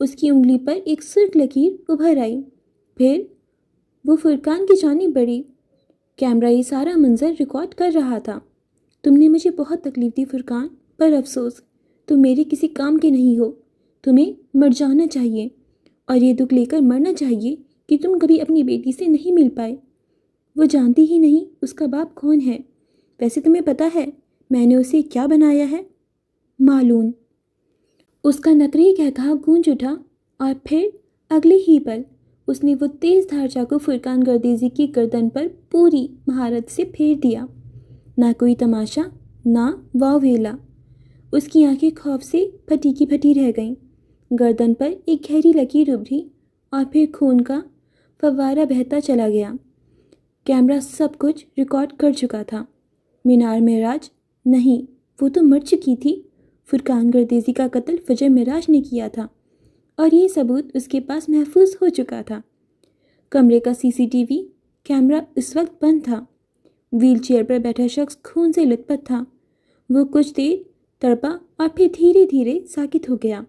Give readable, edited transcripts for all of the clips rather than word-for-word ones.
اس کی انگلی پر ایک سرخ لکیر ابھر آئی، پھر وہ فرقان کی جانب بڑھی۔ کیمرہ یہ سارا منظر ریکارڈ کر رہا تھا۔ تم نے مجھے بہت تکلیف دی فرقان، پر افسوس تم میرے کسی کام کے نہیں ہو۔ تمہیں مر جانا چاہیے اور یہ دکھ لے کر مرنا چاہیے کہ تم کبھی اپنی بیٹی سے نہیں مل پائے۔ وہ جانتی ہی نہیں اس کا باپ کون ہے۔ ویسے تمہیں پتہ ہے میں نے اسے کیا بنایا ہے؟ معلوم۔ اس کا نکری کہا گونج اٹھا اور پھر اگلے ہی پل اس نے وہ تیز دھار چاقو فرقان گردیزی کی گردن پر پوری مہارت سے پھیر دیا۔ نہ کوئی تماشا، نہ واو ویلا۔ اس کی آنکھیں خوف سے پھٹی کی پھٹی رہ گئیں۔ گردن پر ایک گہری لکیر ابھری اور پھر خون کا فوارہ بہتا چلا گیا۔ کیمرہ سب کچھ ریکارڈ کر چکا تھا۔ مینار معراج نہیں، وہ تو مر چکی تھی۔ فرقان گردیزی کا قتل فجر معراج نے کیا تھا اور یہ ثبوت اس کے پاس محفوظ ہو چکا تھا۔ کمرے کا CCTV کیمرہ اس وقت بند تھا۔ ویل چیئر پر بیٹھا شخص خون سے لت پت تھا۔ وہ کچھ دیر تڑپا اور پھر دھیرے دھیرے ساکت ہو گیا۔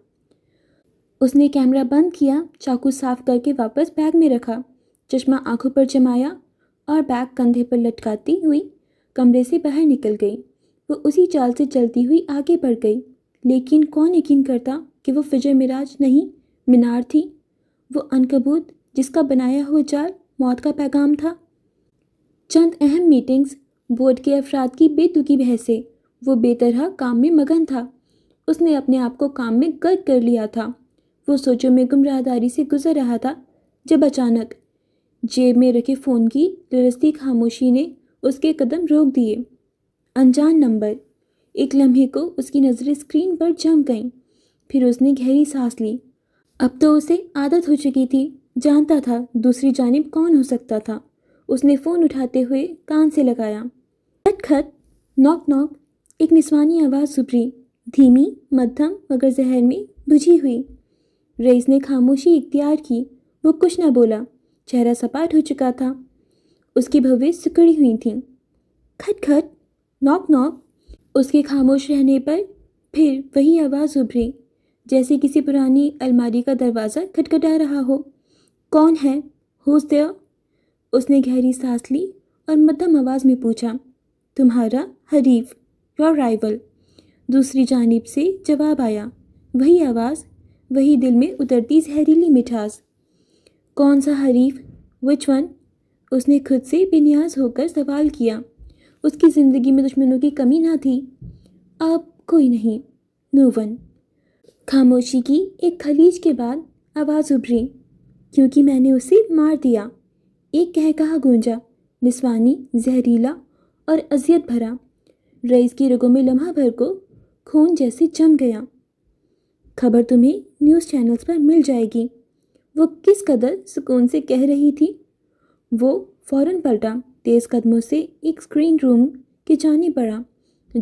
اس نے کیمرہ بند کیا، چاقو صاف کر کے واپس بیگ میں رکھا، چشمہ آنکھوں پر جمایا اور بیگ کندھے پر لٹکاتی ہوئی کمرے سے باہر نکل گئی۔ وہ اسی چال سے چلتی ہوئی آگے بڑھ گئی، لیکن کون یقین کرتا کہ وہ فجر معراج نہیں، مینار تھی، وہ عنکبوت جس کا بنایا ہوا جال موت کا پیغام تھا۔ چند اہم میٹنگز، بورڈ کے افراد کی بے تکی بحثیں، وہ بے طرح کام میں مگن تھا۔ اس نے اپنے آپ کو کام میں غرق کر لیا تھا۔ وہ سوچوں میں گمراہ داری سے گزر رہا تھا جب اچانک جیب میں رکھے فون کی لرزتی خاموشی نے اس کے قدم روک دیے۔ انجان نمبر۔ ایک لمحے کو اس کی نظریں اسکرین پر جم گئیں، پھر اس نے گہری سانس لی۔ اب تو اسے عادت ہو چکی تھی، جانتا تھا دوسری جانب کون ہو سکتا تھا۔ اس نے فون اٹھاتے ہوئے کان سے لگایا۔ کھٹ کھٹ، نوک نوک، ایک نسوانی آواز ابھری، دھیمی، مدھم مگر زہر میں بجھی ہوئی۔ رئیس نے خاموشی اختیار کی۔ وہ کچھ نہ بولا، چہرہ سپاٹ ہو چکا تھا، اس کی بھویں سکڑی ہوئی تھیں۔ کھٹ کھٹ، نوک نوک۔ اس کے خاموش رہنے پر پھر وہی آواز ابھری، جیسے کسی پرانی الماری کا دروازہ کھٹکھٹا رہا ہو۔ کون ہے؟ Whose their? اس نے گہری سانس لی اور مدھم آواز میں پوچھا۔ تمہارا حریف، یور رائیول۔ دوسری جانب سے جواب آیا، وہی آواز، وہی دل میں اترتی زہریلی مٹھاس۔ کون سا حریف؟ Which one? اس نے خود سے بے نیاز ہو کر سوال کیا۔ اس کی زندگی میں دشمنوں کی کمی نہ تھی۔ اب کوئی نہیں، نو ون۔ خاموشی کی ایک خلیج کے بعد آواز ابھری، کیونکہ میں نے اسے مار دیا۔ ایک کہا گونجا، نسوانی، زہریلا اور اذیت بھرا۔ رئیس کی رگوں میں لمحہ بھر کو خون جیسے جم گیا۔ خبر تمہیں نیوز چینلز پر مل جائے گی، وہ کس قدر سکون سے کہہ رہی تھی۔ وہ فوراً پلٹا، تیز قدموں سے ایک اسکرین روم کی جانب بڑھا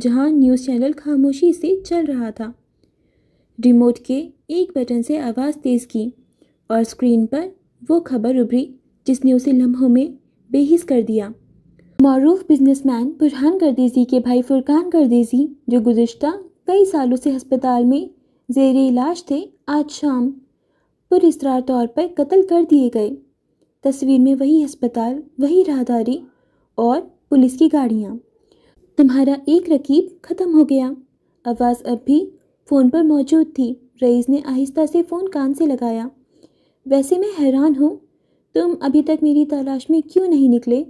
جہاں نیوز چینل خاموشی سے چل رہا تھا۔ ریموٹ کے ایک بٹن سے آواز تیز کی اور اسکرین پر وہ خبر ابھری جس نے اسے لمحوں میں بے حس کر دیا۔ معروف بزنس مین برہان گردیزی کے بھائی فرقان گردیزی، جو گزشتہ کئی سالوں سے ہسپتال میں زیر علاج تھے، آج شام پر اصرار طور پر قتل کر دیے گئے۔ تصویر میں وہی ہسپتال، وہی راہداری اور پولیس کی گاڑیاں۔ تمہارا ایک رقیب ختم ہو گیا۔ آواز اب بھی فون پر موجود تھی۔ رئیس نے آہستہ سے فون کان سے لگایا۔ ویسے میں حیران ہوں، تم ابھی تک میری تلاش میں کیوں نہیں نکلے؟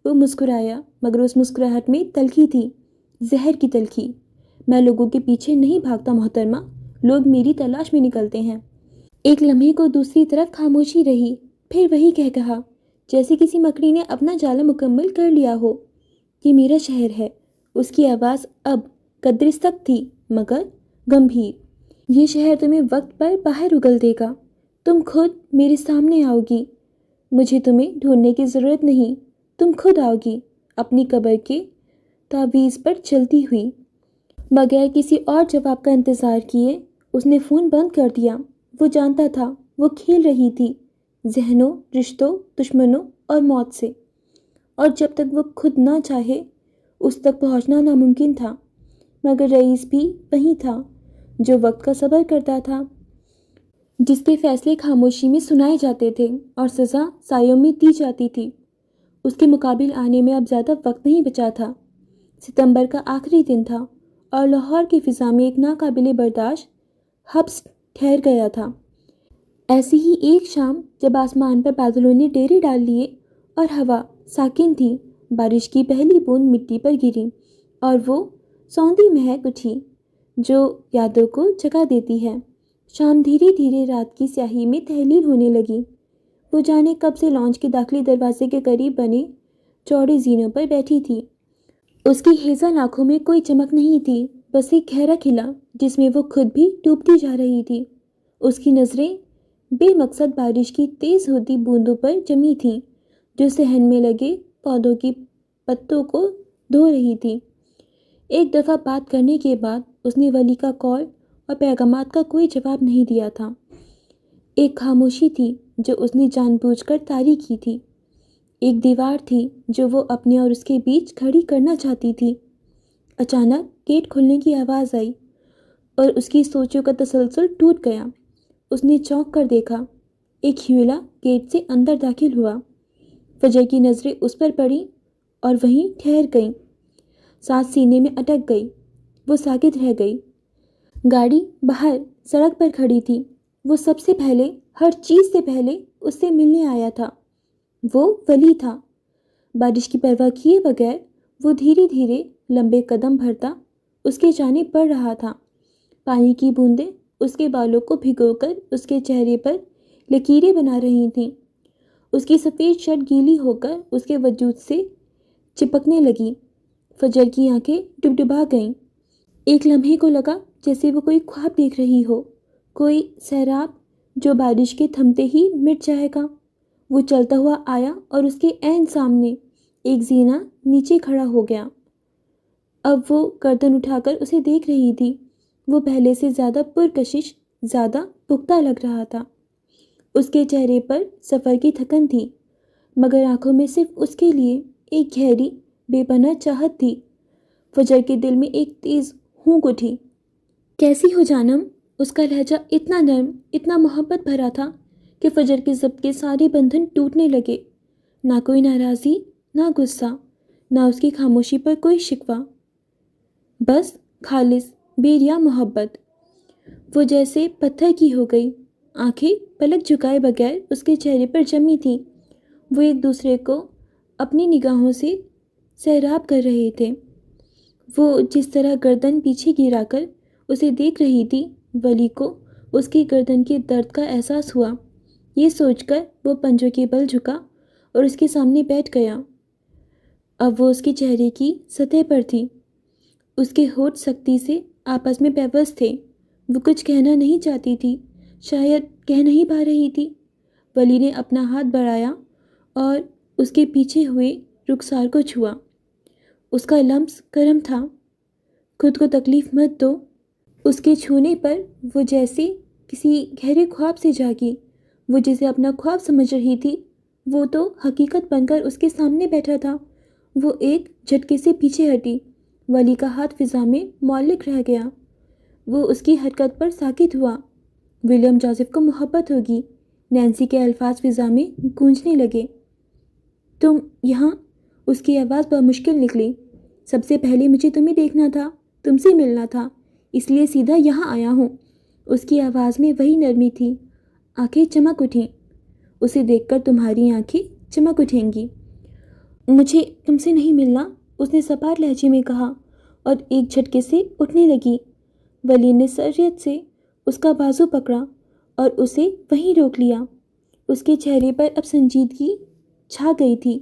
وہ مسکرایا، مگر اس مسکراہٹ میں تلخی تھی، زہر کی تلخی۔ میں لوگوں کے پیچھے نہیں بھاگتا محترمہ، لوگ میری تلاش میں نکلتے ہیں۔ ایک لمحے کو دوسری طرف خاموشی رہی، پھر وہی کہا، جیسے کسی مکڑی نے اپنا جالا مکمل کر لیا ہو۔ یہ میرا شہر ہے۔ اس کی آواز اب قدر سخت تھی مگر گمبھیر۔ یہ شہر تمہیں وقت پر باہر اگل دے گا، تم خود میرے سامنے آؤ گی۔ مجھے تمہیں ڈھونڈنے کی ضرورت نہیں، تم خود آؤ گی، اپنی قبر کے تعویذ پر چلتی ہوئی۔ بغیر کسی اور جواب کا انتظار کیے اس نے فون بند کر دیا۔ وہ جانتا تھا وہ کھیل رہی تھی ذہنوں، رشتوں، دشمنوں اور موت سے، اور جب تک وہ خود نہ چاہے اس تک پہنچنا ناممکن تھا۔ مگر رئیس بھی وہیں تھا، جو وقت کا صبر کرتا تھا۔ جس کے فیصلے خاموشی میں سنائے جاتے تھے اور سزا سایوں میں دی جاتی تھی، اس کے مقابل آنے میں اب زیادہ وقت نہیں بچا تھا۔ ستمبر کا آخری دن تھا اور لاہور کی فضا میں ایک ناقابل برداشت حبس ٹھہر گیا تھا۔ ایسی ہی ایک شام جب آسمان پر بادلوں نے ڈیرے ڈال لیے اور ہوا ساکن تھی، بارش کی پہلی بوند مٹی پر گری اور وہ سوندھی مہک اٹھی جو یادوں کو جگہ دیتی ہے۔ شام دھیرے دھیرے رات کی سیاہی میں تحلیل ہونے لگی۔ وہ جانے کب سے لانچ کے داخلی دروازے کے قریب بنے چوڑے زینوں پر بیٹھی تھی۔ اس کی ہیزل آنکھوں میں کوئی چمک نہیں تھی، بس ایک گہرا کھلا جس میں وہ خود بھی ڈوبتی جا رہی تھی۔ اس کی نظریں بے مقصد بارش کی تیز ہوتی بوندوں پر جمی تھیں جو صحن میں لگے پودوں کی پتوں کو دھو رہی تھی۔ ایک دفعہ بات کرنے کے بعد اس نے ولی کا کال اور پیغامات کا کوئی جواب نہیں دیا تھا۔ ایک خاموشی تھی جو اس نے جان بوجھ کر طاری کی تھی، ایک دیوار تھی جو وہ اپنے اور اس کے بیچ کھڑی کرنا چاہتی تھی۔ اچانک گیٹ کھلنے کی آواز آئی اور اس کی سوچوں کا تسلسل ٹوٹ گیا۔ اس نے چونک کر دیکھا، ایک حویلہ گیٹ سے اندر داخل ہوا۔ فجر کی نظریں اس پر پڑیں اور وہیں ٹھہر گئیں۔ سانس سینے میں اٹک گئی، وہ ساکت رہ گئی۔ گاڑی باہر سڑک پر کھڑی تھی۔ وہ سب سے پہلے، ہر چیز سے پہلے اس سے ملنے آیا تھا۔ وہ ولی تھا۔ بارش کی پرواہ کیے بغیر وہ دھیرے دھیرے لمبے قدم بھرتا اس کے جانب بڑھ رہا تھا۔ پانی کی بوندیں اس کے بالوں کو بھگو کر اس کے چہرے پر لکیریں بنا رہی تھیں۔ اس کی سفید شرٹ گیلی ہو کر اس کے وجود سے چپکنے لگی۔ فجر کی آنکھیں ڈبڈبا گئیں۔ ایک لمحے کو لگا جیسے وہ کوئی خواب دیکھ رہی ہو، کوئی سیراب جو بارش کے تھمتے ہی مٹ جائے گا۔ وہ چلتا ہوا آیا اور اس کے عین سامنے ایک زینہ نیچے کھڑا ہو گیا۔ اب وہ گردن اٹھا کر اسے دیکھ رہی تھی۔ وہ پہلے سے زیادہ پرکشش، زیادہ پختہ لگ رہا تھا۔ اس کے چہرے پر سفر کی تھکن تھی، مگر آنکھوں میں صرف اس کے لیے ایک گہری بے پناہ چاہت تھی۔ فجر کے دل میں ایک تیز ہونک اٹھی۔ کیسی ہو جانم؟ اس کا لہجہ اتنا نرم، اتنا محبت بھرا تھا کہ فجر کے ضبط کے سارے بندھن ٹوٹنے لگے۔ نہ کوئی ناراضی، نہ غصہ، نہ اس کی خاموشی پر کوئی شکوہ، بس خالص بے ریا محبت۔ وہ جیسے پتھر کی ہو گئی، آنکھیں پلک جھکائے بغیر اس کے چہرے پر جمی تھیں۔ وہ ایک دوسرے کو اپنی نگاہوں سے سیراب کر رہے تھے۔ وہ جس طرح گردن پیچھے گرا کر اسے دیکھ رہی تھی، ولی کو اس کی گردن کے درد کا احساس ہوا۔ یہ سوچ کر وہ پنجوں کے بل جھکا اور اس کے سامنے بیٹھ گیا۔ اب وہ اس کے چہرے کی سطح پر تھی۔ اس کے ہونٹ سختی سے آپس میں پیوست تھے۔ وہ کچھ کہنا نہیں چاہتی تھی، شاید کہہ نہیں پا رہی تھی۔ ولی نے اپنا ہاتھ بڑھایا اور اس کے پیچھے ہوئے رخسار کو چھوا۔ اس کا لمس گرم تھا۔ خود کو تکلیف مت دو۔ اس کے چھونے پر وہ جیسے کسی گہرے خواب سے جاگی۔ وہ جسے اپنا خواب سمجھ رہی تھی، وہ تو حقیقت بن کر اس کے سامنے بیٹھا تھا۔ وہ ایک جھٹکے سے پیچھے ہٹی۔ ولی کا ہاتھ فضا میں معلق رہ گیا۔ وہ اس کی حرکت پر ساکت ہوا۔ ولیم جوزف کو محبت ہوگی، نینسی کے الفاظ فضا میں گونجنے لگے۔ تم یہاں؟ اس کی آواز بمشکل نکلی۔ سب سے پہلے مجھے تمہیں دیکھنا تھا، تم سے ملنا تھا، اس لیے سیدھا یہاں آیا ہوں۔ اس کی آواز میں وہی نرمی تھی۔ آنکھیں چمک اٹھیں۔ اسے دیکھ کر تمہاری آنکھیں چمک اٹھیں گی۔ مجھے تم سے نہیں ملنا، اس نے سپاٹ لہجے میں کہا اور ایک جھٹکے سے اٹھنے لگی۔ ولی نے سریت سے اس کا بازو پکڑا اور اسے وہیں روک لیا۔ اس کے چہرے پر اب سنجیدگی چھا گئی تھی۔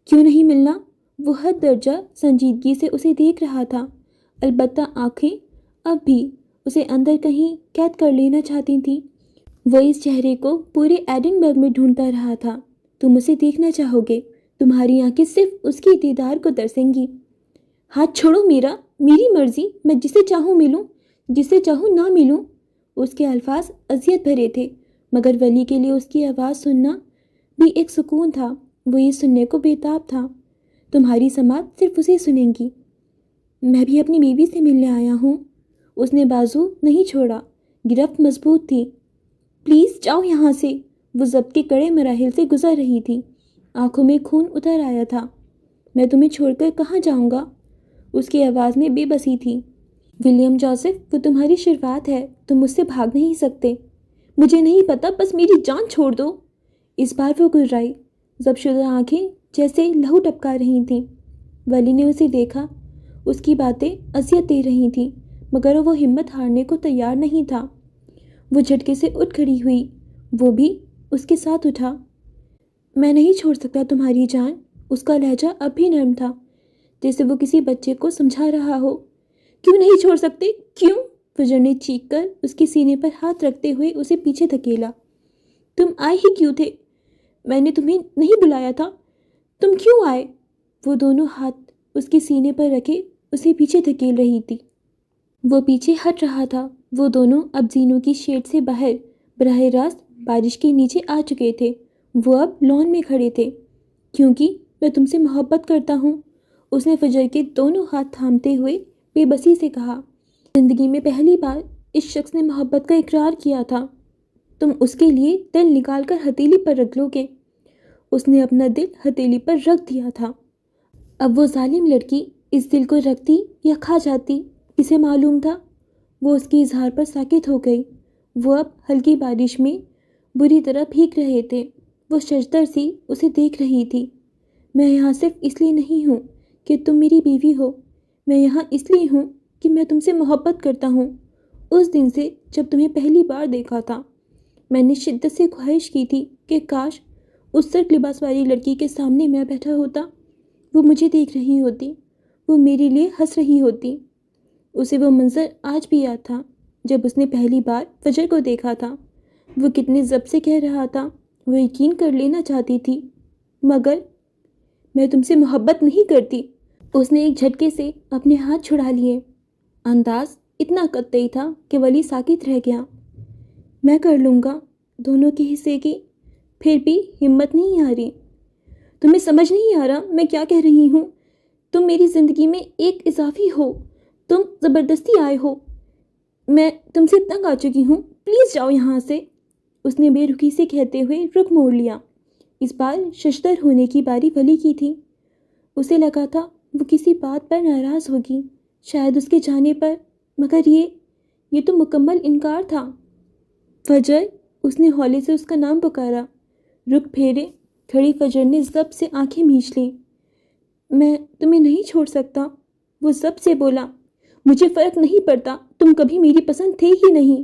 کیوں نہیں ملنا؟ وہ حد درجہ سنجیدگی سے اسے دیکھ رہا تھا، البتہ آنکھیں اب بھی اسے اندر کہیں قید کر لینا چاہتی تھیں۔ وہ اس چہرے کو پورے ایڈنبرگ میں ڈھونڈتا رہا تھا۔ تم اسے دیکھنا چاہو گے، تمہاری آنکھیں صرف اس کی دیدار کو ترسیں گی۔ ہاتھ چھوڑو میرا، میری مرضی، میں جسے چاہوں ملوں، جسے چاہوں نہ ملوں۔ اس کے الفاظ اذیت بھرے تھے، مگر ولی کے لیے اس کی آواز سننا بھی ایک سکون تھا۔ وہ یہ سننے کو بےتاب تھا، تمہاری سماعت صرف اسے سنیں گی۔ میں بھی اپنی بیوی سے ملنے آیا ہوں۔ اس نے بازو نہیں چھوڑا، گرفت مضبوط تھی۔ پلیز جاؤ یہاں سے۔ وہ ضبط کے کڑے مراحل سے گزر رہی تھی، آنکھوں میں خون اتر آیا تھا۔ میں تمہیں چھوڑ کر کہاں جاؤں گا؟ اس کی آواز میں بے بسی تھی۔ ولیم جوزف، وہ تمہاری شروعات ہے، تم مجھ سے بھاگ نہیں سکتے۔ مجھے نہیں پتا، بس میری جان چھوڑ دو۔ اس بار وہ گررائی، ضبط شدہ آنکھیں جیسے لہو ٹپکا رہی تھیں۔ ولی نے اسے دیکھا، اس کی باتیں اذیت دے رہی تھیں، مگر وہ ہمت ہارنے کو تیار نہیں تھا۔ وہ جھٹکے سے اٹھ کھڑی ہوئی، وہ بھی اس کے ساتھ اٹھا۔ میں نہیں چھوڑ سکتا تمہاری جان۔ اس کا لہجہ اب بھی نرم تھا، جیسے وہ کسی بچے کو سمجھا رہا ہو۔ کیوں نہیں چھوڑ سکتے؟ کیوں؟ فجر نے چیخ کر اس کے سینے پر ہاتھ رکھتے ہوئے اسے پیچھے دھکیلا۔ تم آئے ہی کیوں تھے؟ میں نے تمہیں نہیں بلایا تھا، تم کیوں آئے؟ وہ دونوں ہاتھ اس کے سینے پر رکھے اسے پیچھے دھکیل رہی تھی۔ وہ پیچھے ہٹ رہا تھا۔ وہ دونوں اب زینوں کی شیڈ سے باہر براہ راست بارش کے نیچے آ چکے تھے۔ وہ اب لان میں کھڑے تھے۔ کیونکہ میں تم سے محبت کرتا ہوں، اس نے فجر کے دونوں ہاتھ تھامتے ہوئے بے بسی سے کہا۔ زندگی میں پہلی بار اس شخص نے محبت کا اقرار کیا تھا۔ تم اس کے لیے دل نکال کر ہتھیلی پر رکھ لو گے۔ اس نے اپنا دل ہتھیلی پر رکھ دیا تھا۔ اب وہ ظالم لڑکی اس دل کو رکھتی یا کھا جاتی، کسے معلوم تھا؟ وہ اس کے اظہار پر ساکت ہو گئی۔ وہ اب ہلکی بارش میں بری طرح بھیگ رہے تھے۔ وہ ششدر سی اسے دیکھ رہی تھی۔ میں یہاں صرف اس لیے نہیں ہوں کہ تم میری بیوی ہو، میں یہاں اس لیے ہوں کہ میں تم سے محبت کرتا ہوں۔ اس دن سے جب تمہیں پہلی بار دیکھا تھا، میں نے شدت سے خواہش کی تھی کہ کاش اس سرخ لباس والی لڑکی کے سامنے میں بیٹھا ہوتا، وہ مجھے دیکھ رہی ہوتی، وہ میرے لیے ہنس رہی ہوتی۔ اسے وہ منظر آج بھی یاد تھا جب اس نے پہلی بار فجر کو دیکھا تھا۔ وہ کتنے ضبط سے کہہ رہا تھا، وہ یقین کر لینا چاہتی تھی، مگر میں تم سے محبت نہیں کرتی۔ اس نے ایک جھٹکے سے اپنے ہاتھ چھڑا لیے۔ انداز اتنا قطعی تھا کہ ولی ساکت رہ گیا۔ میں کر لوں گا دونوں کے حصے کی، پھر بھی ہمت نہیں آ رہی۔ تمہیں سمجھ نہیں آ رہا میں کیا کہہ رہی ہوں؟ تم میری زندگی میں ایک اضافی ہو، تم زبردستی آئے ہو، میں تم سے تنگ آ چکی ہوں، پلیز جاؤ یہاں سے۔ اس نے بے رخی سے کہتے ہوئے رخ موڑ لیا۔ اس بار ششدر ہونے کی باری ولی کی تھی۔ اسے لگا تھا وہ کسی بات پر ناراض ہوگی، شاید اس کے جانے پر، مگر یہ تو مکمل انکار تھا۔ فجر، اس نے ہولے سے اس کا نام پکارا۔ رخ پھیرے کھڑی فجر نے ضبط سے آنکھیں مینچ لیں۔ میں تمہیں نہیں چھوڑ سکتا، وہ ضبط سے بولا۔ مجھے فرق نہیں پڑتا، تم کبھی میری پسند تھے ہی نہیں۔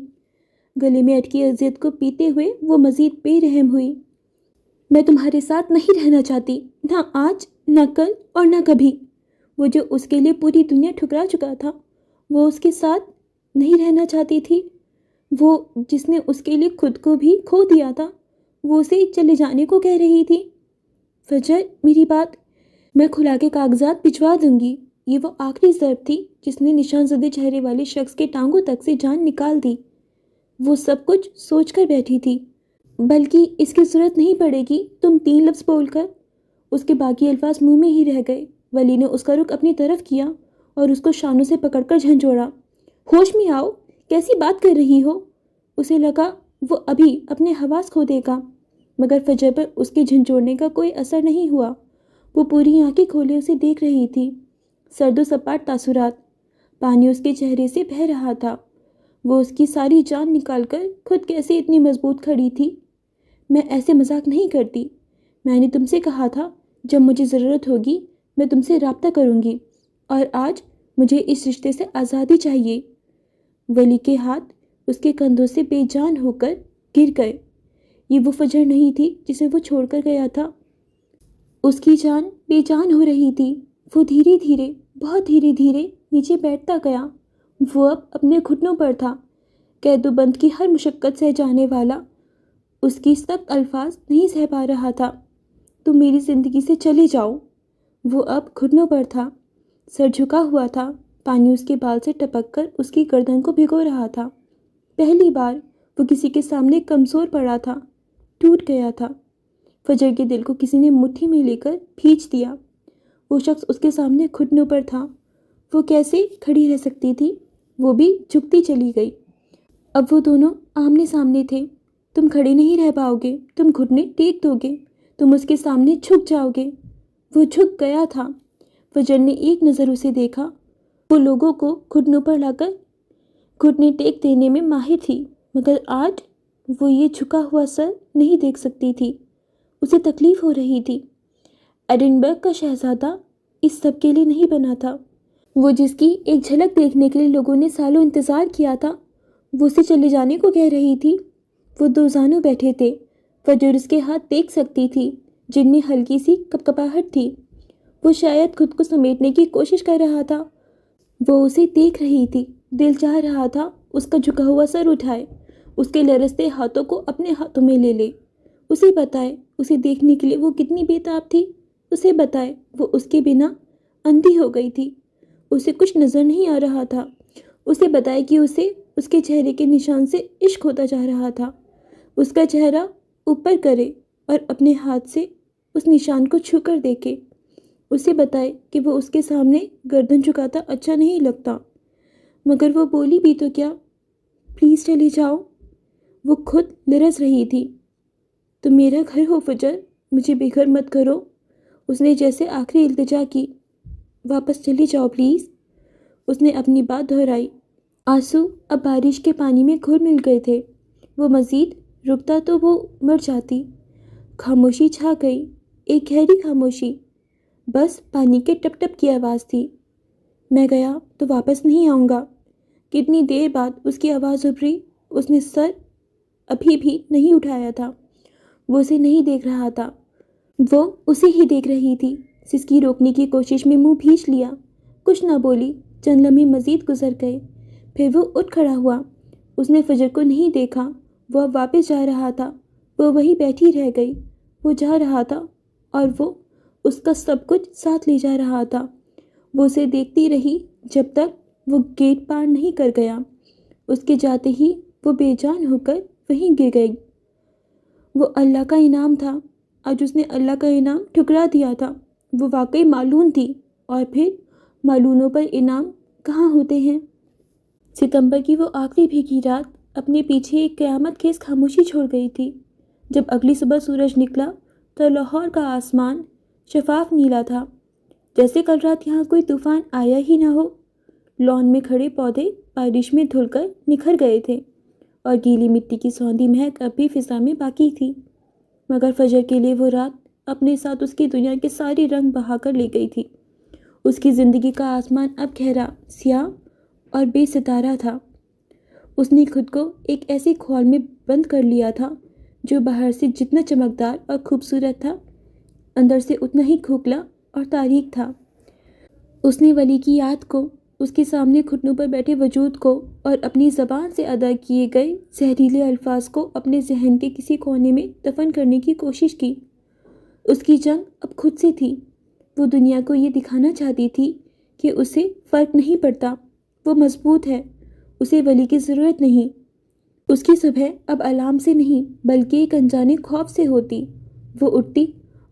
گلے میں اٹکی اذیت کو پیتے ہوئے وہ مزید بے رحم ہوئی۔ میں تمہارے ساتھ نہیں رہنا چاہتی، نہ آج، نہ کل اور نہ کبھی۔ وہ جو اس کے لیے پوری دنیا ٹھکرا چکا تھا، وہ اس کے ساتھ نہیں رہنا چاہتی تھی۔ وہ جس نے اس کے لیے خود کو بھی کھو دیا تھا، وہ اسے چلے جانے کو کہہ رہی تھی۔ فجر، میری بات، میں کھلا کے کاغذات بھجوا دوں گی۔ یہ وہ آخری ضرب تھی جس نے نشان زدہ چہرے والے شخص کے ٹانگوں تک سے جان نکال دی۔ وہ سب کچھ سوچ کر بیٹھی تھی۔ بلکہ اس کی ضرورت نہیں پڑے گی، تم 3 لفظ بول کر۔ اس کے باقی الفاظ منہ میں ہی رہ گئے۔ ولی نے اس کا رخ اپنی طرف کیا اور اس کو شانوں سے پکڑ کر جھنجھوڑا۔ ہوش میں آؤ، کیسی بات کر رہی ہو؟ اسے لگا وہ ابھی اپنے حواس کھو دے گا، مگر فجر پر اس کے جھنجھوڑنے کا کوئی اثر نہیں ہوا۔ وہ پوری آنکھیں کھولے اسے دیکھ رہی تھی۔ سرد و سپاٹ تاثرات، پانی اس کے چہرے سے بہہ رہا تھا۔ وہ اس کی ساری جان نکال کر خود کیسے اتنی مضبوط کھڑی تھی۔ میں ایسے مذاق نہیں کرتی، میں نے تم سے کہا تھا جب مجھے ضرورت ہوگی میں تم سے رابطہ کروں گی، اور آج مجھے اس رشتے سے آزادی چاہیے۔ ولی کے ہاتھ اس کے کندھوں سے بے جان ہو کر گر گئے۔ یہ وہ فجر نہیں تھی جسے وہ چھوڑ کر گیا تھا۔ اس کی جان بے جان ہو رہی تھی۔ وہ دھیرے دھیرے، بہت دھیرے دھیرے نیچے بیٹھتا گیا۔ وہ اب اپنے گھٹنوں پر تھا۔ قید و بند کی ہر مشقت سہ جانے والا اس کی سخت الفاظ نہیں سہ پا رہا تھا۔ تم میری زندگی سے چلے جاؤ۔ وہ اب گھٹنوں پر تھا، سر جھکا ہوا تھا، پانی اس کے بال سے ٹپک کر اس کی گردن کو بھگو رہا تھا۔ پہلی بار وہ کسی کے سامنے کمزور پڑا تھا، ٹوٹ گیا تھا۔ فجر کے دل کو کسی نے مٹھی میں لے کر کھینچ دیا۔ وہ شخص اس کے سامنے گھٹنوں پر تھا۔ وہ کیسے کھڑی رہ سکتی تھی؟ وہ بھی جھکتی چلی گئی۔ اب وہ دونوں آمنے سامنے تھے۔ تم کھڑے نہیں رہ پاؤ گے، تم گھٹنے ٹیک دو گے، تم اس کے سامنے جھک جاؤ گے۔ وہ جھک گیا تھا۔ فجر نے ایک نظر اسے دیکھا۔ وہ لوگوں کو گھٹنوں پر لا کر گھٹنے ٹیک دینے میں ماہر تھی، مگر آج وہ یہ جھکا ہوا سر نہیں دیکھ سکتی تھی۔ اسے تکلیف ہو رہی تھی۔ ایڈنبرگ کا شہزادہ اس سب کے لیے نہیں بنا تھا۔ وہ جس کی ایک جھلک دیکھنے کے لیے لوگوں نے سالوں انتظار کیا تھا، وہ اسے چلے جانے کو کہہ رہی تھی۔ وہ دو زانوں بیٹھے تھے۔ فجر اس کے ہاتھ دیکھ سکتی تھی جن میں ہلکی سی کپکپاہٹ تھی۔ وہ شاید خود کو سمیٹنے کی کوشش کر رہا تھا۔ وہ اسے دیکھ رہی تھی۔ دل چاہ رہا تھا اس کا جھکا ہوا سر اٹھائے، اس کے لرزتے ہاتھوں کو اپنے ہاتھوں میں لے لے۔ اسے بتائے اسے دیکھنے کے لیے وہ کتنی بے تاب تھی۔ اسے بتائے وہ اس کے بنا اندھی ہو گئی تھی۔ اسے کچھ نظر نہیں آ رہا تھا۔ اسے بتائے کہ اسے اس کے چہرے کے نشان سے عشق ہوتا جا رہا تھا۔ اس کا چہرہ اوپر کرے اور اپنے ہاتھ سے اس نشان کو چھو کر دیکھے۔ اسے بتائے کہ وہ اس کے سامنے گردن جھکاتا اچھا نہیں لگتا۔ مگر وہ بولی بھی تو کیا؟ پلیز چلے جاؤ۔ وہ خود لرز رہی تھی۔ تم میرا گھر ہو فجر، مجھے بے گھر مت کرو۔ اس نے جیسے آخری التجا کی۔ واپس چلی جاؤ پلیز۔ اس نے اپنی بات دہرائی۔ آنسو اب بارش کے پانی میں گھل مل گئے تھے۔ وہ مزید رکتا تو وہ مر جاتی۔ خاموشی چھا گئی، ایک گہری خاموشی، بس پانی کے ٹپ ٹپ کی آواز تھی۔ میں گیا تو واپس نہیں آؤں گا۔ کتنی دیر بعد اس کی آواز ابھری۔ اس نے سر ابھی بھی نہیں اٹھایا تھا۔ وہ اسے نہیں دیکھ رہا تھا، وہ اسے ہی دیکھ رہی تھی۔ سسکی روکنے کی کوشش میں منہ بھینچ لیا، کچھ نہ بولی۔ چند لمحے مزید گزر گئے، پھر وہ اٹھ کھڑا ہوا۔ اس نے فجر کو نہیں دیکھا۔ وہ اب واپس جا رہا تھا۔ وہ وہیں بیٹھی رہ گئی۔ وہ جا رہا تھا اور وہ اس کا سب کچھ ساتھ لے جا رہا تھا۔ وہ اسے دیکھتی رہی جب تک وہ گیٹ پار نہیں کر گیا۔ اس کے جاتے ہی وہ بے جان ہو کر وہیں گر گئی۔ وہ اللہ کا انعام تھا۔ آج اس نے اللہ کا انعام ٹھکرا دیا تھا۔ وہ واقعی مالون تھی، اور پھر مالونوں پر انعام کہاں ہوتے ہیں؟ ستمبر کی وہ آخری بھیگی رات اپنے پیچھے ایک قیامت خیز خاموشی چھوڑ گئی تھی۔ جب اگلی صبح سورج نکلا تو لاہور کا آسمان شفاف نیلا تھا، جیسے کل رات یہاں کوئی طوفان آیا ہی نہ ہو۔ لان میں کھڑے پودے بارش میں دھل کر نکھر گئے تھے، اور گیلی مٹی کی سوندھی مہک اب بھی فضا میں باقی تھی۔ مگر فجر کے لیے وہ رات اپنے ساتھ اس کی دنیا کے سارے رنگ بہا کر لے گئی تھی۔ اس کی زندگی کا آسمان اب گہرا، سیاہ اور بے ستارہ تھا۔ اس نے خود کو ایک ایسے کھول میں بند کر لیا تھا جو باہر سے جتنا چمکدار اور خوبصورت تھا، اندر سے اتنا ہی کھوکھلا اور تاریک تھا۔ اس نے ولی کی یاد کو، اس کے سامنے گھٹنوں پر بیٹھے وجود کو، اور اپنی زبان سے ادا کیے گئے زہریلے الفاظ کو اپنے ذہن کے کسی کونے میں دفن کرنے کی کوشش کی۔ اس کی جنگ اب خود سے تھی۔ وہ دنیا کو یہ دکھانا چاہتی تھی کہ اسے فرق نہیں پڑتا، وہ مضبوط ہے، اسے ولی کی ضرورت نہیں۔ اس کی صبح اب الارم سے نہیں بلکہ ایک انجانے خوف سے ہوتی۔ وہ اٹھتی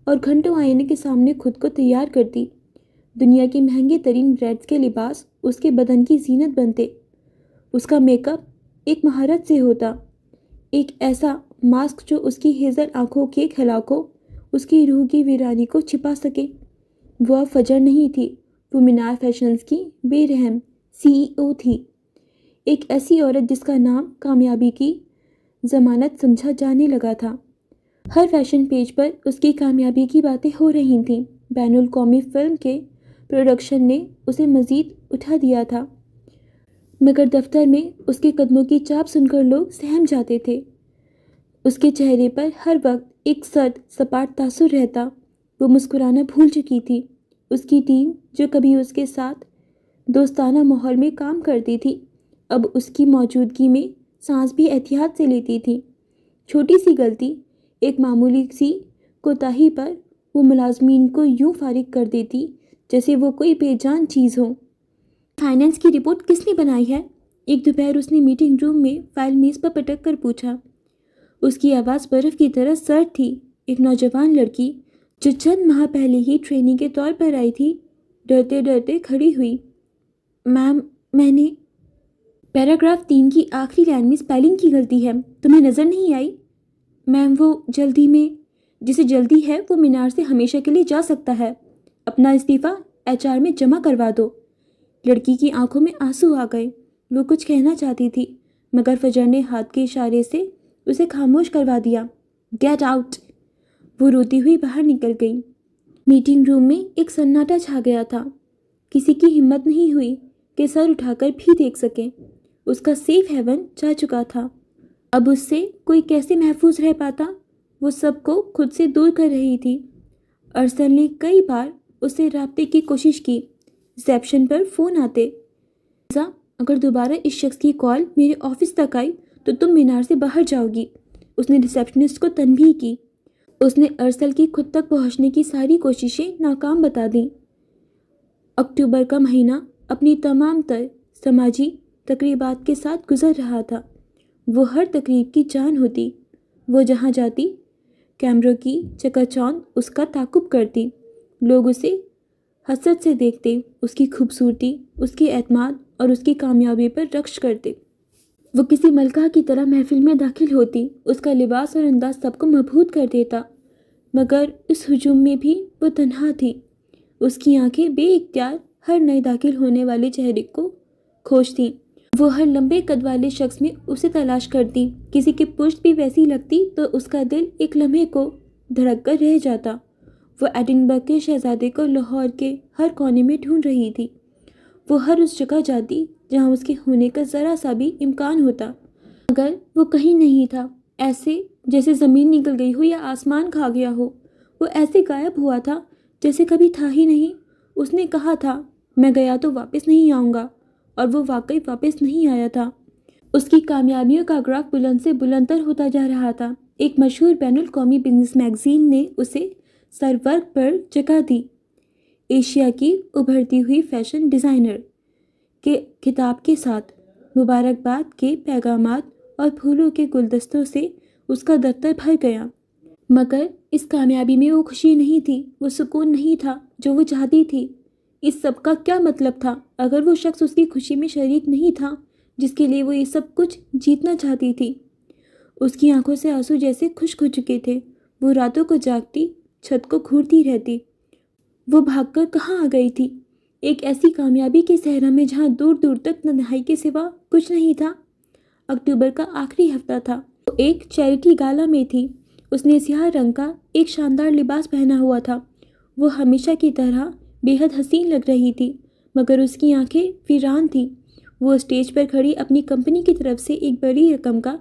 اور گھنٹوں آئینے کے سامنے خود کو تیار کرتی۔ دنیا کے مہنگے ترین برانڈز کے لباس اس کے بدن کی زینت بنتے۔ اس کا میک اپ ایک مہارت سے ہوتا، ایک ایسا ماسک جو اس کی ہیزل آنکھوں کے خلا کو، اس کی روح کی ویرانی کو چھپا سکے۔ وہ اب فجر نہیں تھی، وہ مینار فیشنز کی بے رحم CEO تھی، ایک ایسی عورت جس کا نام کامیابی کی ضمانت سمجھا جانے لگا تھا۔ ہر فیشن پیج پر اس کی کامیابی کی باتیں ہو رہی تھیں۔ بین الاقوامی فلم کے پروڈکشن نے اسے مزید اٹھا دیا تھا، مگر دفتر میں اس کے قدموں کی چاپ سن کر لوگ سہم جاتے تھے۔ اس کے چہرے پر ہر وقت ایک سرد سپاٹ تاثر رہتا۔ وہ مسکرانا بھول چکی تھی۔ اس کی ٹیم جو کبھی اس کے ساتھ دوستانہ ماحول میں کام کرتی تھی، اب اس کی موجودگی میں سانس بھی احتیاط سے لیتی تھی۔ چھوٹی سی غلطی، ایک معمولی سی کوتاہی پر وہ ملازمین کو یوں فارغ کر دیتی جیسے وہ کوئی بے جان چیز ہو۔ فائنانس کی رپورٹ کس نے بنائی ہے؟ ایک دوپہر اس نے میٹنگ روم میں فائل میز پر پٹک کر پوچھا۔ اس کی آواز برف کی طرح سرد تھی۔ ایک نوجوان لڑکی جو چند ماہ پہلے ہی ٹریننگ کے طور پر آئی تھی، ڈرتے ڈرتے کھڑی ہوئی۔ میم، میں نے پیراگراف 3 کی آخری لائن میں سپیلنگ کی غلطی ہے، تمہیں نظر نہیں آئی؟ میم وہ جلدی میں، جسے جلدی ہے وہ مینار سے ہمیشہ کے لیے جا سکتا ہے، اپنا استعفیٰ HR میں جمع کروا دو۔ لڑکی کی آنکھوں میں آنسو آ گئے۔ وہ کچھ کہنا چاہتی تھی مگر فجر نے ہاتھ کے اشارے سے اسے خاموش کروا دیا۔ Get out! وہ روتی ہوئی باہر نکل گئی۔ میٹنگ روم میں ایک سناٹا چھا گیا تھا۔ کسی کی ہمت نہیں ہوئی کہ سر اٹھا کر بھی دیکھ سکے۔ اس کا سیف ہیون جا چکا تھا۔ اب اس سے کوئی کیسے محفوظ رہ پاتا؟ وہ سب کو خود سے دور کر رہی تھی۔ ارسل نے کئی بار اس سے رابطے کی کوشش کی۔ ریسیپشن پر فون آتے، اگر دوبارہ اس شخص کی کال میرے آفس تک آئی تو تم مینار سے باہر جاؤ گی۔ اس نے ریسیپشنسٹ کو تنبیہ کی۔ اس نے ارسل کی خود تک پہنچنے کی ساری کوششیں ناکام بتا دیں۔ اکتوبر کا مہینہ اپنی تمام تر سماجی تقریبات کے ساتھ گزر رہا تھا۔ وہ ہر تقریب کی جان ہوتی۔ وہ جہاں جاتی کیمروں کی چکا چوند اس کا تعاقب کرتی۔ لوگ اسے حسرت سے دیکھتے، اس کی خوبصورتی، اس کی اعتماد اور اس کی کامیابی پر رقص کرتے۔ وہ کسی ملکہ کی طرح محفل میں داخل ہوتی، اس کا لباس اور انداز سب کو مبہوت کر دیتا، مگر اس ہجوم میں بھی وہ تنہا تھی۔ اس کی آنکھیں بے اختیار ہر نئے داخل ہونے والے چہرے کو کھوجتیں۔ وہ ہر لمبے قد والے شخص میں اسے تلاش کرتی، کسی کی پشت بھی ویسی لگتی تو اس کا دل ایک لمحے کو دھڑک کر رہ جاتا۔ وہ ایڈنبرگ کے شہزادے کو لاہور کے ہر کونے میں ڈھونڈ رہی تھی۔ وہ ہر اس جگہ جاتی جہاں اس کے ہونے کا ذرا سا بھی امکان ہوتا، مگر وہ کہیں نہیں تھا، ایسے جیسے زمین نکل گئی ہو یا آسمان کھا گیا ہو۔ وہ ایسے غائب ہوا تھا جیسے کبھی تھا ہی نہیں۔ اس نے کہا تھا میں گیا تو واپس نہیں آؤں گا، اور وہ واقعی واپس نہیں آیا تھا۔ اس کی کامیابیوں کا گراف بلند سے بلندتر ہوتا جا رہا تھا۔ ایک مشہور بین الاقوامی بزنس میگزین نے اسے سرورق پر جگہ دی۔ ایشیا کی ابھرتی ہوئی فیشن ڈیزائنر کے خطاب کے ساتھ مبارکباد کے پیغامات اور پھولوں کے گلدستوں سے اس کا دفتر بھر گیا، مگر اس کامیابی میں وہ خوشی نہیں تھی، وہ سکون نہیں تھا جو وہ چاہتی تھی۔ اس سب کا کیا مطلب تھا اگر وہ شخص اس کی خوشی میں شریک نہیں تھا جس کے لیے وہ یہ سب کچھ جیتنا چاہتی تھی؟ اس کی آنکھوں سے آنسو جیسے خشک ہو چکے تھے۔ وہ راتوں کو جاگتی، چھت کو گھورتی رہتی۔ وہ بھاگ کر کہاں آ گئی تھی؟ ایک ایسی کامیابی کے صحرا میں جہاں دور دور تک تنہائی کے سوا کچھ نہیں تھا۔ اکتوبر کا آخری ہفتہ تھا۔ وہ ایک چیریٹی گالا میں تھی۔ اس نے سیاہ رنگ کا ایک شاندار لباس پہنا ہوا تھا۔ وہ ہمیشہ کی طرح بے حد حسین لگ رہی تھی، مگر اس کی آنکھیں ویران تھیں۔ وہ اسٹیج پر کھڑی اپنی کمپنی کی طرف سے ایک بڑی رقم کا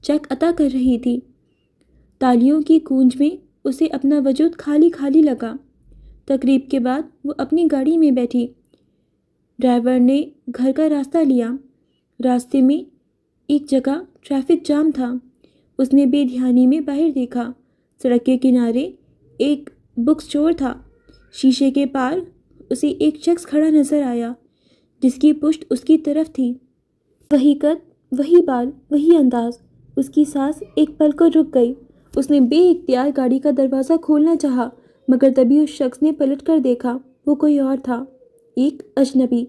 چیک عطا کر رہی تھی۔ تالیوں کی گونج میں اسے اپنا وجود خالی خالی لگا۔ تقریب کے بعد وہ اپنی گاڑی میں بیٹھی۔ ڈرائیور نے گھر کا راستہ لیا۔ راستے میں ایک جگہ ٹریفک جام تھا۔ اس نے بے دھیانی میں باہر دیکھا۔ سڑک کے کنارے ایک بک اسٹور تھا۔ شیشے کے پار اسے ایک شخص کھڑا نظر آیا جس کی پشت اس کی طرف تھی۔ وہی قد، وہی بال، وہی انداز۔ اس کی سانس ایک پل کو رک گئی۔ اس نے بے اختیار گاڑی کا دروازہ کھولنا چاہا، مگر تبھی اس شخص نے پلٹ کر دیکھا۔ وہ کوئی اور تھا، ایک اجنبی۔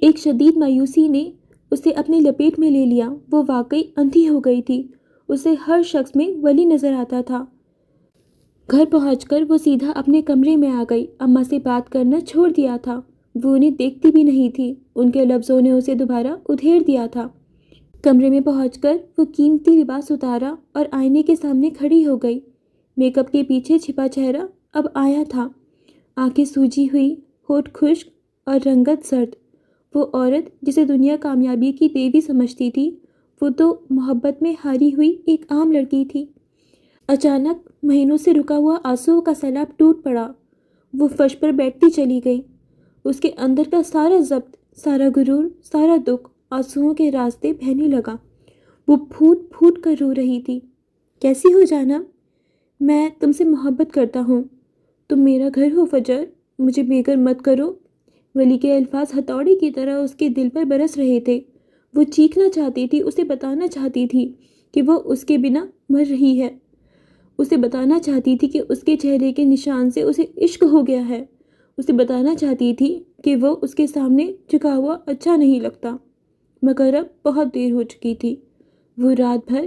ایک شدید مایوسی نے اسے اپنی لپیٹ میں لے لیا۔ وہ واقعی اندھی ہو گئی تھی۔ اسے ہر شخص میں ولی نظر آتا تھا۔ گھر پہنچ کر وہ سیدھا اپنے کمرے میں آ گئی۔ اماں سے بات کرنا چھوڑ دیا تھا۔ وہ انہیں دیکھتی بھی نہیں تھی۔ ان کے لفظوں نے اسے دوبارہ ادھیڑ دیا تھا۔ کمرے میں پہنچ کر وہ قیمتی لباس اتارا اور آئینے کے سامنے کھڑی ہو گئی۔ میک اپ کے پیچھے چھپا چہرہ اب آیا تھا، آنکھیں سوجی ہوئی، ہونٹ خشک اور رنگت سرد۔ وہ عورت جسے دنیا کامیابی کی دیوی سمجھتی تھی، وہ تو محبت میں ہاری ہوئی ایک عام لڑکی تھی۔ اچانک مہینوں سے رکا ہوا آنسوؤں کا سیلاب ٹوٹ پڑا۔ وہ فرش پر بیٹھتی چلی گئی۔ اس کے اندر کا سارا ضبط، سارا غرور، سارا دکھ آنسوؤں کے راستے بہنے لگا۔ وہ پھوٹ پھوٹ کر رو رہی تھی۔ کیسی ہو جانب؟ میں تم سے محبت کرتا ہوں۔ تم میرا گھر ہو فجر، مجھے بے گھر مت کرو۔ ولی کے الفاظ ہتھوڑی کی طرح اس کے دل پر برس رہے تھے۔ وہ چیخنا چاہتی تھی، اسے بتانا چاہتی تھی کہ وہ اس کے بنا مر رہی ہے۔ اسے بتانا چاہتی تھی کہ اس کے چہرے کے نشان سے اسے عشق ہو گیا ہے۔ اسے بتانا چاہتی تھی کہ وہ اس کے سامنے جھکا ہوا اچھا نہیں لگتا، مگر اب بہت دیر ہو چکی تھی۔ وہ رات بھر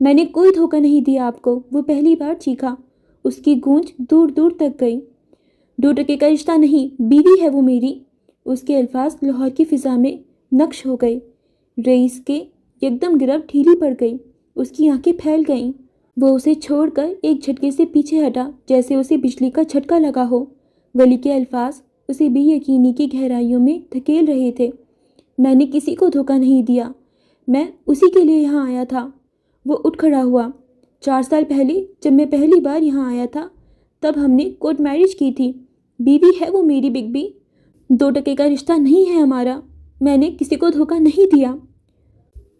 میں نے کوئی دھوکہ نہیں دیا آپ کو، وہ پہلی بار چیخا۔ اس کی گونج دور دور تک گئی۔ 2 کا رشتہ نہیں، بیوی ہے وہ میری۔ اس کے الفاظ لاہور کی فضا میں نقش ہو گئے۔ رئیس کے یکدم گرفت ڈھیلی پڑ گئی، اس کی آنکھیں پھیل گئیں۔ وہ اسے چھوڑ کر ایک جھٹکے سے پیچھے ہٹا، جیسے اسے بجلی کا جھٹکا لگا ہو۔ ولی کے الفاظ اسے بے یقینی کی گہرائیوں میں دھکیل رہے تھے۔ میں نے کسی کو دھوکہ نہیں دیا، میں اسی کے لیے یہاں آیا تھا۔ وہ اٹھ کھڑا ہوا۔ 4 سال پہلے جب میں پہلی بار یہاں آیا تھا تب ہم نے کورٹ میرج کی تھی۔ بیوی ہے وہ میری بگ بی، 2 کا رشتہ نہیں ہے ہمارا۔ میں نے کسی کو دھوکہ نہیں دیا۔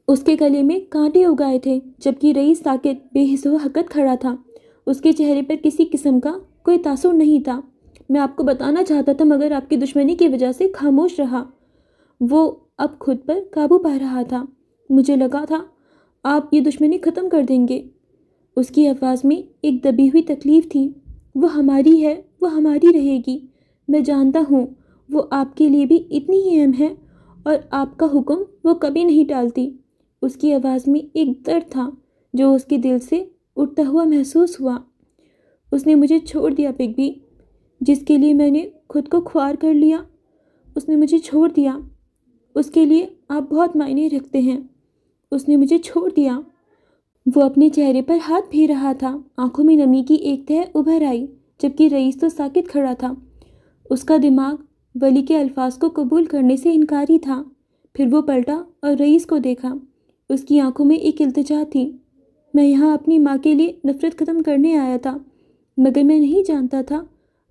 اس کے گلے میں کانٹے اگائے تھے، جبکہ رئیس ساکت بے حس و حرکت کھڑا تھا۔ اس کے چہرے پر کسی قسم کا کوئی تاثر نہیں تھا۔ میں آپ کو بتانا چاہتا تھا مگر آپ کی دشمنی کی وجہ سے خاموش رہا۔ وہ اب خود پر قابو پا رہا تھا۔ مجھے لگا تھا آپ یہ دشمنی ختم کر دیں گے۔ اس کی آواز میں ایک دبی ہوئی تکلیف تھی۔ وہ ہماری ہے، وہ ہماری رہے گی۔ میں جانتا ہوں وہ آپ کے لیے بھی اتنی ہی اہم ہے، اور آپ کا حکم وہ کبھی نہیں ٹالتی۔ اس کی آواز میں ایک درد تھا جو اس کے دل سے اٹھتا ہوا محسوس ہوا۔ اس نے مجھے چھوڑ دیا بگ بی، جس کے لیے میں نے خود کو خوار کر لیا۔ اس نے مجھے چھوڑ دیا، اس کے لیے آپ بہت معنی رکھتے ہیں۔ اس نے مجھے چھوڑ دیا۔ وہ اپنے چہرے پر ہاتھ پھیر رہا تھا۔ آنکھوں میں نمی کی ایک تہہ ابھر آئی، جبکہ رئیس تو ساکت کھڑا تھا۔ اس کا دماغ ولی کے الفاظ کو قبول کرنے سے انکاری تھا۔ پھر وہ پلٹا اور رئیس کو دیکھا۔ اس کی آنکھوں میں ایک التجا تھی۔ میں یہاں اپنی ماں کے لیے نفرت ختم کرنے آیا تھا، مگر میں نہیں جانتا تھا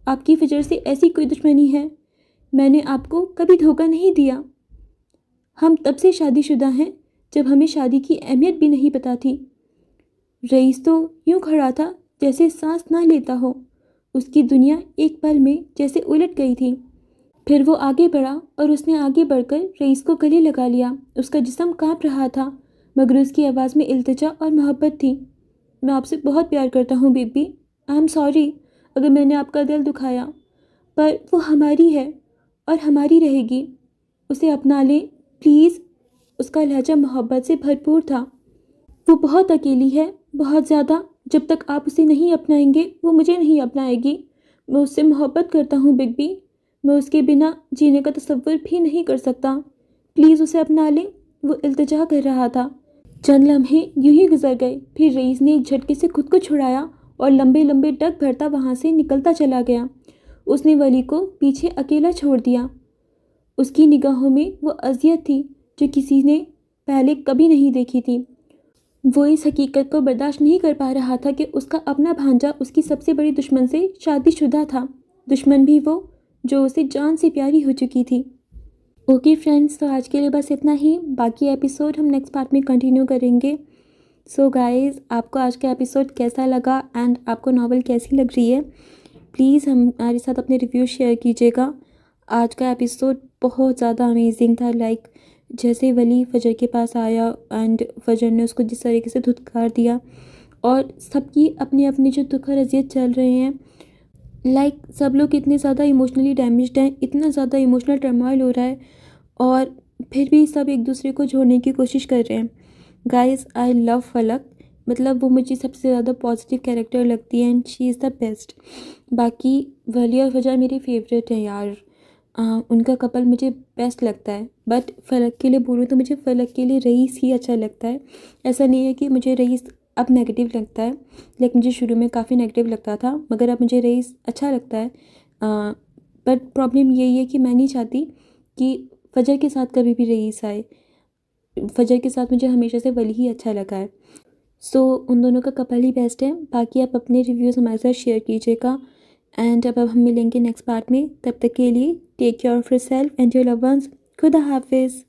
آپ کی فجر سے ایسی کوئی دشمنی ہے۔ میں نے آپ کو کبھی دھوکہ نہیں دیا۔ ہم تب سے شادی شدہ ہیں جب ہمیں شادی کی اہمیت بھی نہیں پتہ تھی۔ رئیس تو یوں کھڑا تھا جیسے سانس نہ لیتا ہو۔ اس کی دنیا ایک پل میں جیسے الٹ گئی تھی۔ پھر وہ آگے بڑھا اور اس نے آگے بڑھ کر رئیس کو گلے لگا لیا۔ اس کا جسم کانپ رہا تھا، مگر اس کی آواز میں التجا اور محبت تھی۔ میں آپ سے بہت پیار کرتا ہوں big B. I am sorry اگر میں نے آپ کا دل دکھایا، پر وہ ہماری ہے اور ہماری رہے گی۔ اسے اپنا لیں پلیز۔ اس کا لہجہ محبت سے بھرپور تھا۔ وہ بہت اکیلی ہے، بہت زیادہ۔ جب تک آپ اسے نہیں اپنائیں گے وہ مجھے نہیں اپنائے گی۔ میں اس سے محبت کرتا ہوں بگ بی۔ میں اس کے بنا جینے کا تصور بھی نہیں کر سکتا۔ پلیز اسے اپنا لیں۔ وہ التجا کر رہا تھا۔ چند لمحے یوں ہی گزر گئے، پھر رئیس نے ایک جھٹکے سے خود کو چھڑایا اور لمبے لمبے ڈگ بھرتا وہاں سے نکلتا چلا گیا۔ اس نے ولی کو پیچھے اکیلا چھوڑ دیا۔ اس کی نگاہوں میں وہ اذیت تھی جو کسی نے پہلے کبھی نہیں دیکھی تھی۔ وہ اس حقیقت کو برداشت نہیں کر پا رہا تھا کہ اس کا اپنا بھانجا اس کی سب سے بڑی دشمن سے شادی شدہ تھا، دشمن بھی وہ جو اسے جان سے پیاری ہو چکی تھی۔ اوکے فرینڈس، تو آج کے لیے بس اتنا ہی۔ باقی ایپیسوڈ ہم نیکسٹ پارٹ میں کنٹینیو کریں گے۔ سو گائز، آپ کو آج کا ایپیسوڈ کیسا لگا اینڈ آپ کو ناول کیسی لگ رہی ہے، پلیز ہمارے ساتھ اپنے ریویو شیئر کیجیے گا۔ آج کا ایپیسوڈ بہت زیادہ امیزنگ تھا، لائک جیسے ولی فجر کے پاس آیا اینڈ فجر نے اس کو جس طریقے سے دھتکار دیا، اور سب کی اپنی اپنی جو دکھ اور اذیت چل رہے ہیں، لائک سب لوگ اتنے زیادہ ایموشنلی ڈیمیجڈ ہیں، اتنا زیادہ ایموشنل ٹرموائل ہو رہا ہے، اور پھر بھی سب ایک دوسرے کو جوڑنے کی کوشش کر رہے ہیں۔ گائز آئی لو فلک، مطلب وہ مجھے سب سے زیادہ پازیٹیو کیریکٹر لگتی ہے and she is the best. باقی ولی اور فجر میری فیوریٹ ہیں یار، ان کا کپل مجھے بیسٹ لگتا ہے، بٹ فلک کے لیے بولوں تو مجھے فلک کے لیے رئیس ہی اچھا لگتا ہے۔ ایسا نہیں ہے کہ مجھے رئیس اب نیگیٹیو لگتا ہے، لیکن مجھے شروع میں کافی نیگیٹیو لگتا تھا، مگر اب مجھے رئیس اچھا لگتا ہے۔ بٹ پرابلم یہی ہے کہ میں نہیں چاہتی کہ فجر کے ساتھ کبھی بھی رئیس آئے۔ فجر کے ساتھ مجھے ہمیشہ سے ولی ہی اچھا لگا ہے۔ سو ان دونوں کا کپل ہی بیسٹ ہے۔ باقی آپ اپنے ریویوز ہمارے ساتھ شیئر کیجیے گا، اینڈ اب ہم ملیں گے نیکسٹ پارٹ میں۔ تب تک کے لیے take care of yourself and your loved ones. خدا حافظ۔